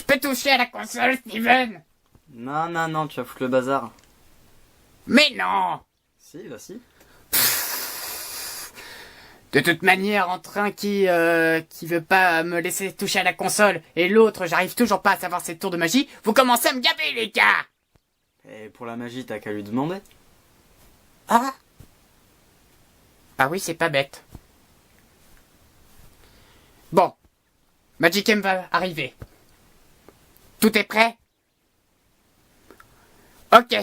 peux toucher à la console, Steven? Non, non, non, tu vas foutre le bazar. Mais non! Si, bah si. De toute manière, entre un qui veut pas me laisser toucher à la console et l'autre, j'arrive toujours pas à savoir ses tours de magie, vous commencez à me gaver, les gars! Et pour la magie, t'as qu'à lui demander. Ah! Ah oui, c'est pas bête. Bon. Magicem va arriver. Tout est prêt? Ok.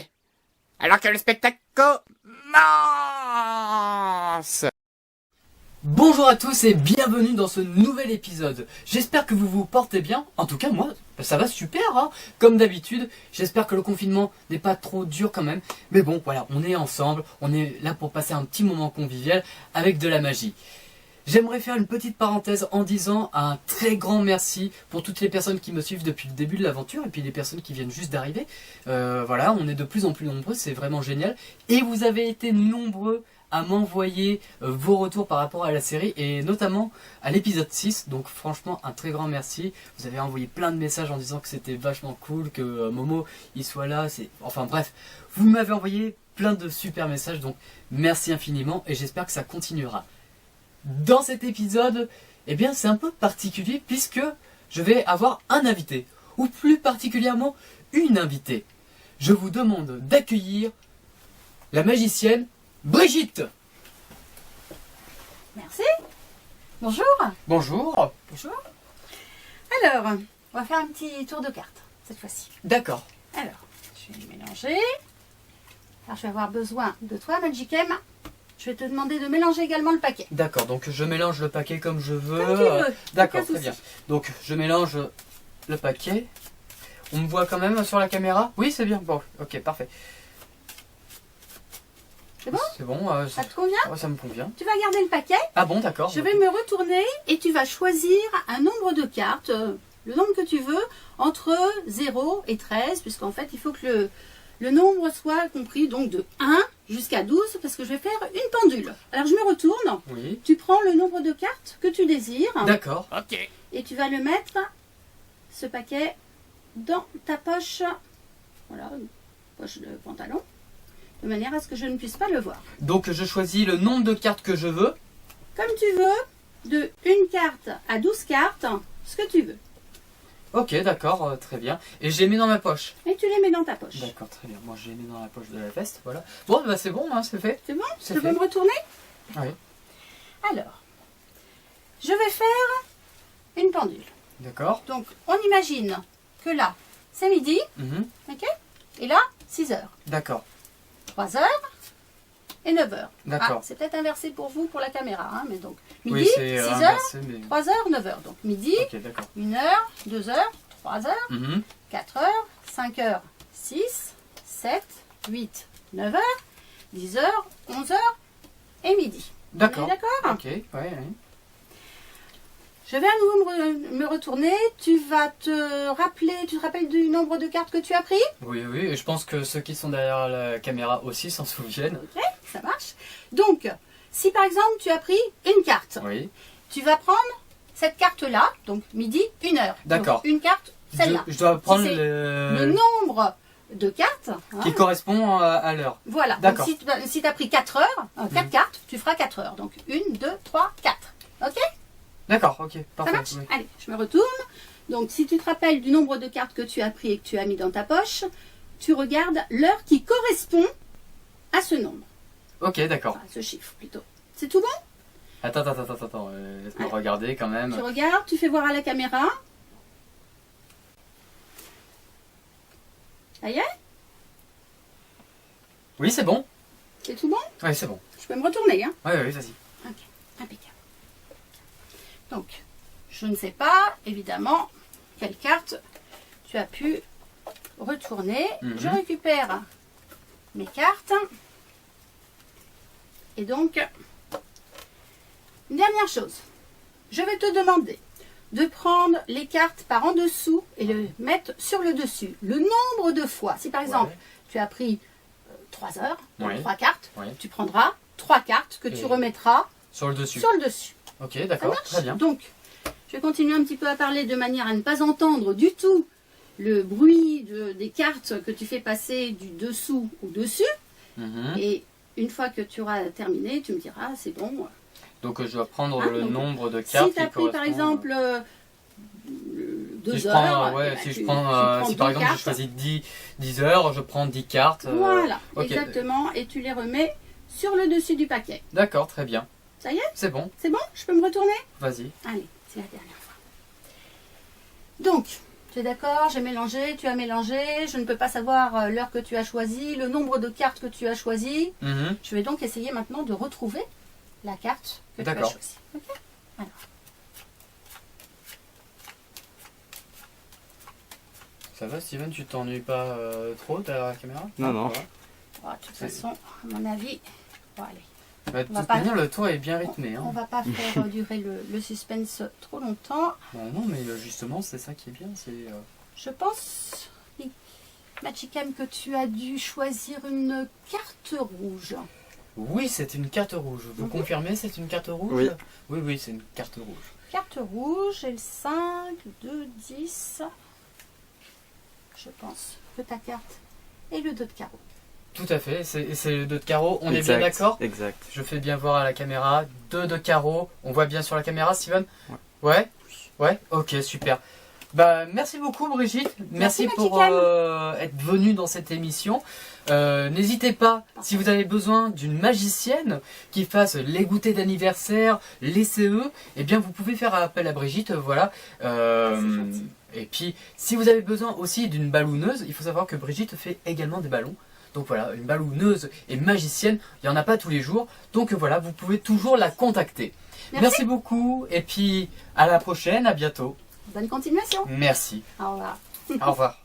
Alors que le spectacle commence! Bonjour à tous et bienvenue dans ce nouvel épisode. J'espère que vous vous portez bien. En tout cas, moi, ça va super, hein. Comme d'habitude. J'espère que le confinement n'est pas trop dur quand même. Mais bon, voilà, on est ensemble. On est là pour passer un petit moment convivial avec de la magie. J'aimerais faire une petite parenthèse en disant un très grand merci pour toutes les personnes qui me suivent depuis le début de l'aventure et puis les personnes qui viennent juste d'arriver. Voilà, on est de plus en plus nombreux, c'est vraiment génial. Et vous avez été nombreux à m'envoyer vos retours par rapport à la série et notamment à l'épisode 6. Donc franchement, un très grand merci. Vous avez envoyé plein de messages en disant que c'était vachement cool, que Momo il soit là. Enfin bref, vous m'avez envoyé plein de super messages. Donc merci infiniment et j'espère que ça continuera. Dans cet épisode, eh bien c'est un peu particulier puisque je vais avoir un invité, ou plus particulièrement une invitée. Je vous demande d'accueillir la magicienne Brigitte. Merci. Bonjour. Bonjour. Bonjour. Alors, on va faire un petit tour de cartes cette fois-ci. D'accord. Alors, je vais mélanger. Alors, je vais avoir besoin de toi, Magicem. Je vais te demander de mélanger également le paquet. D'accord, donc je mélange le paquet comme je veux. Comme tu veux. D'accord, Aucun très bien. souci. Donc je mélange le paquet. On me voit quand même sur la caméra? Oui, c'est bien. Bon, ok, parfait. C'est bon? C'est bon. Ça te convient? Ça me convient. Tu vas garder le paquet. Ah bon, d'accord. Je vais me retourner et tu vas choisir un nombre de cartes, le nombre que tu veux, entre 0 et 13, puisqu'en fait, il faut que le nombre soit compris donc de 1 jusqu'à 12, parce que je vais faire une pendule. Alors, je me retourne. Oui. Tu prends le nombre de cartes que tu désires D'accord. Ok. et tu vas le mettre, ce paquet, dans ta poche, voilà, une poche de pantalon, de manière à ce que je ne puisse pas le voir. Donc je choisis le nombre de cartes que je veux. Comme tu veux, de 1 carte à 12 cartes, ce que tu veux. Ok, d'accord, très bien. Et je les mets dans ma poche. Et tu les mets dans ta poche. D'accord, très bien. Moi, je les mets dans la poche de la veste, voilà. Bon, bah c'est bon, hein, c'est fait. C'est bon? C'est Je peux fait. me retourner? Oui. Alors, je vais faire une pendule. D'accord. Donc, on imagine que là, c'est midi, Mhm. ok? Et là, 6 heures. D'accord. 3 heures et 9 heures. D'accord. Ah, c'est peut-être inversé pour vous, pour la caméra, hein, mais donc, Oui, midi, c'est 6 heures, inversé, mais... 3 heures, 9 heures. Donc, midi, Ok, d'accord. 1 heure, 2 heures, 3 heures, Mhm. 4 heures, 5 heures, 6, 7, 8, 9 heures, 10 heures, 11 heures et midi. D'accord. On est d'accord? Ok, ouais. Je vais à nouveau me retourner. Tu vas te rappeler, tu te rappelles du nombre de cartes que tu as pris? Oui, oui, et je pense que ceux qui sont derrière la caméra aussi s'en souviennent. Ok, ça marche. Donc, si par exemple tu as pris une carte, Oui. tu vas prendre cette carte-là, donc midi, 1 heure. D'accord. Donc, une carte, celle-là. Je dois prendre c'est Le le... nombre de cartes, hein, qui correspond à l'heure. voilà. Donc, D'accord. si tu as pris 4 heures, 4 cartes, tu feras 4 heures. Donc, 1, 2, 3, 4. Ok? D'accord, ok, Ça parfait. marche? Oui. Allez, je me retourne. Donc, si tu te rappelles du nombre de cartes que tu as pris et que tu as mis dans ta poche, tu regardes l'heure qui correspond à ce nombre. Ok, d'accord. Enfin, à ce chiffre, plutôt. C'est tout bon? Attends, laisse-moi Ouais. regarder quand même. Tu regardes, tu fais voir à la caméra. Ça y est? Oui, c'est bon. C'est tout bon? Oui, c'est bon. Je peux me retourner, hein? Oui, oui, vas-y. Ok, impeccable. Donc, je ne sais pas, évidemment, quelle carte tu as pu retourner. Mhm. Je récupère mes cartes. Et donc, une dernière chose. Je vais te demander de prendre les cartes par en dessous et le mettre sur le dessus. Le nombre de fois. Si par exemple, Ouais. tu as pris 3 heures, donc Ouais. 3 cartes, Ouais. tu prendras 3 cartes que tu Et- remettras Sur le dessus. sur le dessus. Ok, Ça d'accord, marche? très bien. Donc, je vais continuer un petit peu à parler de manière à ne pas entendre du tout le bruit des cartes que tu fais passer du dessous au dessus. Mhm. Et une fois que tu auras terminé, tu me diras, c'est bon. Donc je dois prendre Ah, le donc, nombre de cartes Si tu as qui pris par correspondent- exemple Si 2 je heures, prends, eh ben, si tu je prends, prends si deux par exemple cartes. je choisis 10 heures, je prends 10 cartes. Voilà, ok. exactement. Et tu les remets sur le dessus du paquet. D'accord, très bien. Ça y est? C'est bon, C'est bon? Je peux me retourner? vas-y. Allez, c'est la dernière fois. Donc, tu es d'accord, j'ai mélangé, tu as mélangé, je ne peux pas savoir l'heure que tu as choisie, le nombre de cartes que tu as choisies. Mhm. Je vais donc essayer maintenant de retrouver la carte que tu as D'accord. choisie. Ok? Alors, Ça va Steven, tu t'ennuies pas trop derrière la caméra? Non, non. Ça va. bon, de toute façon, à mon avis, bon, allez, Bah, de On va toute pas- manière, le tour est bien rythmé. on Hein. va pas faire durer le suspense trop longtemps. Bah, non, mais justement, c'est ça qui est bien. C'est Je pense, Magicam, que tu as dû choisir une carte rouge. Oui, c'est une carte rouge. Vous Mhm. confirmez, c'est une carte rouge? Oui. Oui, oui, c'est une carte rouge. Carte rouge, et le 5, 2, 10. Je pense que ta carte est le 2 de carreau. Tout à fait, c'est le 2 de carreau. On est Exact, bien d'accord? Exact. Je fais bien voir à la caméra. 2 de carreau. On voit bien sur la caméra, Steven? Ouais? Ouais? Ok, super. Bah, merci beaucoup, Brigitte. Merci pour Magicam. être venue dans cette émission. N'hésitez pas, si vous avez besoin d'une magicienne qui fasse les goûters d'anniversaire, les CE, eh bien, vous pouvez faire appel à Brigitte. Voilà. gentil. Et puis, si vous avez besoin aussi d'une ballonneuse, il faut savoir que Brigitte fait également des ballons. Donc voilà, une ballonneuse et magicienne, il n'y en a pas tous les jours. Donc voilà, vous pouvez toujours la contacter. Merci beaucoup et puis à la prochaine, à bientôt. Bonne continuation. Merci. Au revoir. Au revoir.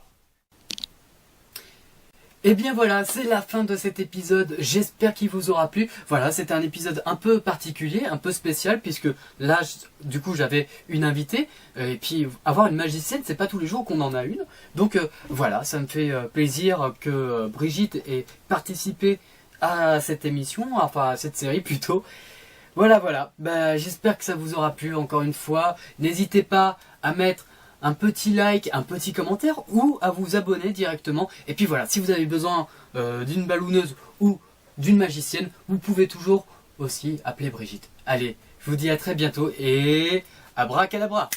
Et bien voilà, c'est la fin de cet épisode. J'espère qu'il vous aura plu. Voilà, c'était un épisode un peu particulier, un peu spécial, puisque là, du coup, j'avais une invitée. Et puis, avoir une magicienne, c'est pas tous les jours qu'on en a une. Donc voilà, ça me fait plaisir que Brigitte ait participé à cette émission, enfin à cette série plutôt. Voilà. Bah, j'espère que ça vous aura plu encore une fois. N'hésitez pas à mettre un petit like, un petit commentaire ou à vous abonner directement. Et puis voilà, si vous avez besoin d'une ballonneuse ou d'une magicienne, vous pouvez toujours aussi appeler Brigitte. Allez, je vous dis à très bientôt et abracadabra!